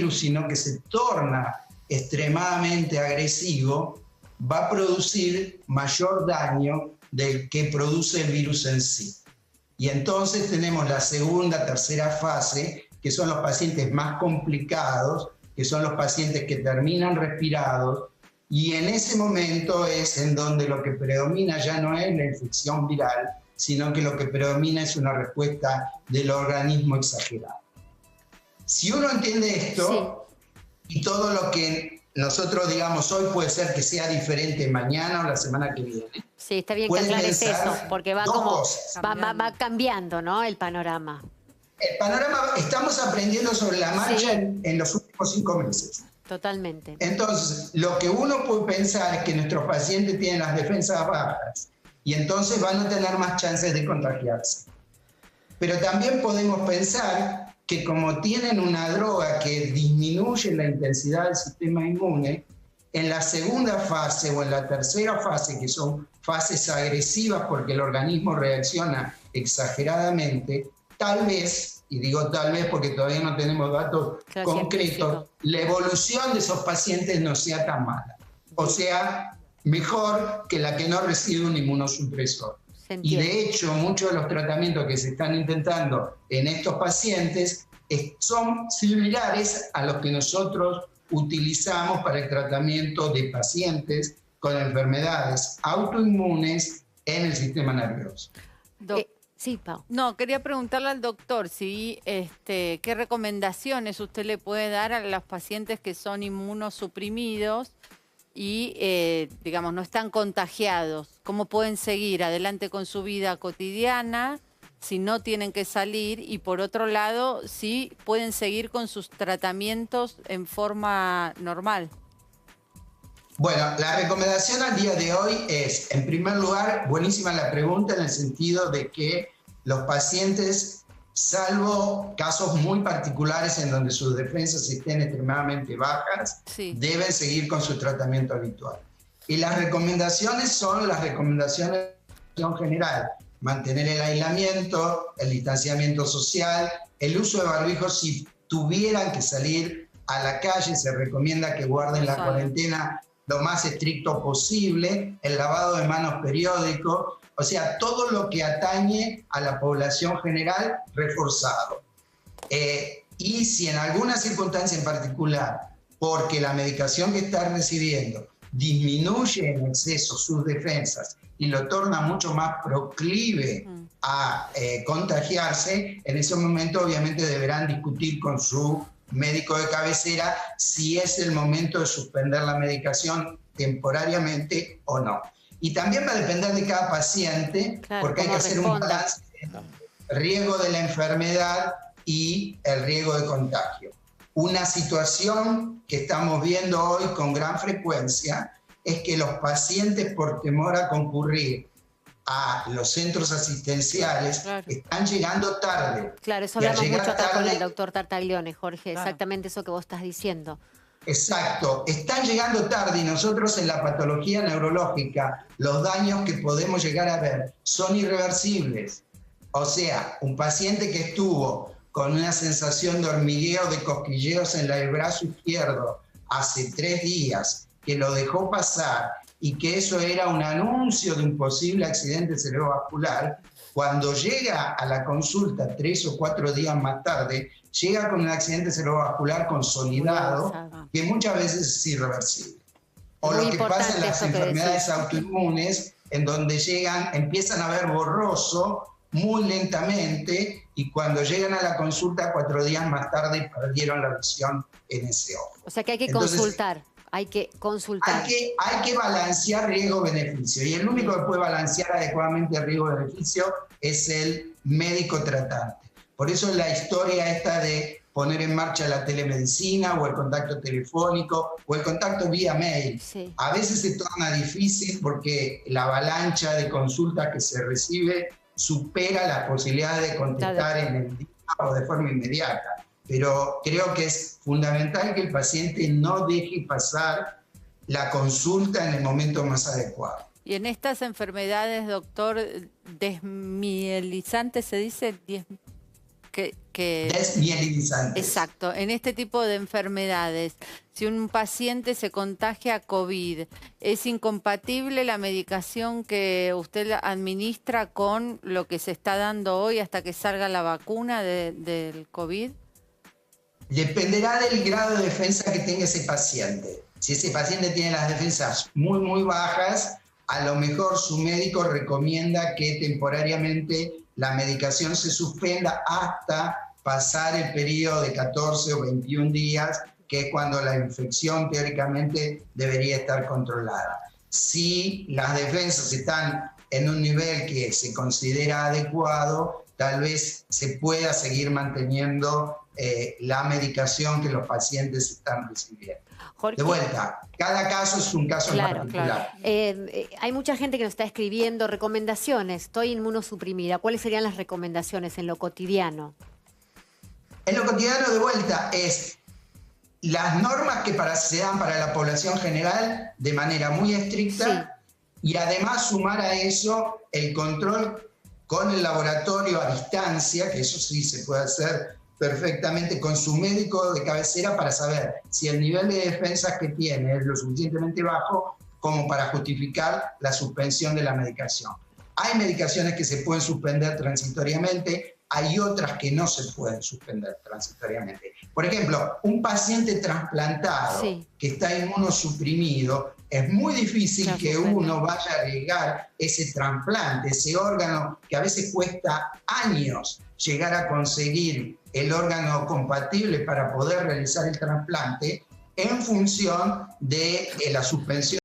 virus, sino que se torna extremadamente agresivo, va a producir mayor daño del que produce el virus en sí. Y entonces tenemos la segunda, tercera fase, que son los pacientes más complicados, que son los pacientes que terminan respirados, y en ese momento es en donde lo que predomina ya no es la infección viral, sino que lo que predomina es una respuesta del organismo exagerada. Si uno entiende esto, sí, y todo lo que nosotros digamos hoy puede ser que sea diferente mañana o la semana que viene. Sí, está bien que aclares eso, porque va como va cambiando, ¿no? El panorama. El panorama, estamos aprendiendo sobre la marcha, sí, en los últimos 5 meses. Totalmente. Entonces, lo que uno puede pensar es que nuestros pacientes tienen las defensas bajas y entonces van a tener más chances de contagiarse. Pero también podemos pensar que como tienen una droga que disminuye la intensidad del sistema inmune, en la segunda fase o en la tercera fase, que son fases agresivas porque el organismo reacciona exageradamente, tal vez, y digo tal vez porque todavía no tenemos datos concretos, la evolución de esos pacientes no sea tan mala. O sea, mejor que la que no recibe un inmunosupresor. Y de hecho, muchos de los tratamientos que se están intentando en estos pacientes son similares a los que nosotros utilizamos para el tratamiento de pacientes con enfermedades autoinmunes en el sistema nervioso. Sí, Pau. No, quería preguntarle al doctor si qué recomendaciones usted le puede dar a los pacientes que son inmunosuprimidos y, digamos, no están contagiados. ¿Cómo pueden seguir adelante con su vida cotidiana si no tienen que salir? Y por otro lado, si pueden seguir con sus tratamientos en forma normal. Bueno, la recomendación al día de hoy es, en primer lugar, buenísima la pregunta en el sentido de que los pacientes, salvo casos muy particulares en donde sus defensas estén extremadamente bajas, sí, deben seguir con su tratamiento habitual. Y las recomendaciones son las recomendaciones en general: mantener el aislamiento, el distanciamiento social, el uso de barbijos. Si tuvieran que salir a la calle, se recomienda que guarden la cuarentena lo más estricto posible, el lavado de manos periódico, o sea, todo lo que atañe a la población general, reforzado. Y si en alguna circunstancia en particular, porque la medicación que está recibiendo disminuye en exceso sus defensas y lo torna mucho más proclive a contagiarse, en ese momento obviamente deberán discutir con su médico de cabecera si es el momento de suspender la medicación temporariamente o no. Y también va a depender de cada paciente, claro, porque hay que hacer un balance entre el riesgo de la enfermedad y el riesgo de contagio. Una situación que estamos viendo hoy con gran frecuencia es que los pacientes, por temor a concurrir a los centros asistenciales, claro, están llegando tarde. Claro, eso hablamos mucho acá con el doctor Tartaglione, Jorge, claro, exactamente eso que vos estás diciendo. Exacto, están llegando tarde y nosotros en la patología neurológica los daños que podemos llegar a ver son irreversibles. O sea, un paciente que estuvo con una sensación de hormigueo, de cosquilleos en el brazo izquierdo hace 3 días, que lo dejó pasar y que eso era un anuncio de un posible accidente cerebrovascular, cuando llega a la consulta 3 o 4 días más tarde, llega con un accidente cerebrovascular consolidado, que muchas veces es irreversible. O lo que pasa en las enfermedades autoinmunes, en donde empiezan a ver borroso muy lentamente, y cuando llegan a la consulta 4 días más tarde perdieron la visión en ese ojo. O sea que hay que consultar. Hay que consultar. Hay que balancear riesgo-beneficio. Y el único que puede balancear adecuadamente el riesgo-beneficio es el médico tratante. Por eso la historia esta de poner en marcha la telemedicina o el contacto telefónico o el contacto vía mail. Sí. A veces se torna difícil porque la avalancha de consultas que se recibe supera las posibilidades de contestar en el día o de forma inmediata. Pero creo que es fundamental que el paciente no deje pasar la consulta en el momento más adecuado. Y en estas enfermedades, doctor, desmielizantes, ¿se dice? desmielinizantes. Exacto, en este tipo de enfermedades, si un paciente se contagia COVID, ¿es incompatible la medicación que usted administra con lo que se está dando hoy hasta que salga la vacuna del COVID? Dependerá del grado de defensa que tenga ese paciente. Si ese paciente tiene las defensas muy, muy bajas, a lo mejor su médico recomienda que temporariamente la medicación se suspenda hasta pasar el periodo de 14 o 21 días, que es cuando la infección teóricamente debería estar controlada. Si las defensas están en un nivel que se considera adecuado, tal vez se pueda seguir manteniendo la medicación que los pacientes están recibiendo. Jorge, de vuelta, cada caso es un caso en particular. Claro. Hay mucha gente que nos está escribiendo recomendaciones. Estoy inmunosuprimida. ¿Cuáles serían las recomendaciones en lo cotidiano? En lo cotidiano, de vuelta, es las normas que se dan para la población general de manera muy estricta, sí, y además sumar a eso el control con el laboratorio a distancia, que eso sí se puede hacer perfectamente con su médico de cabecera para saber si el nivel de defensas que tiene es lo suficientemente bajo como para justificar la suspensión de la medicación. Hay medicaciones que se pueden suspender transitoriamente, hay otras que no se pueden suspender transitoriamente. Por ejemplo, un paciente trasplantado, sí, que está inmunosuprimido, es muy difícil que uno vaya a arriesgar ese trasplante, ese órgano que a veces cuesta años llegar a conseguir el órgano compatible para poder realizar el trasplante en función de la suspensión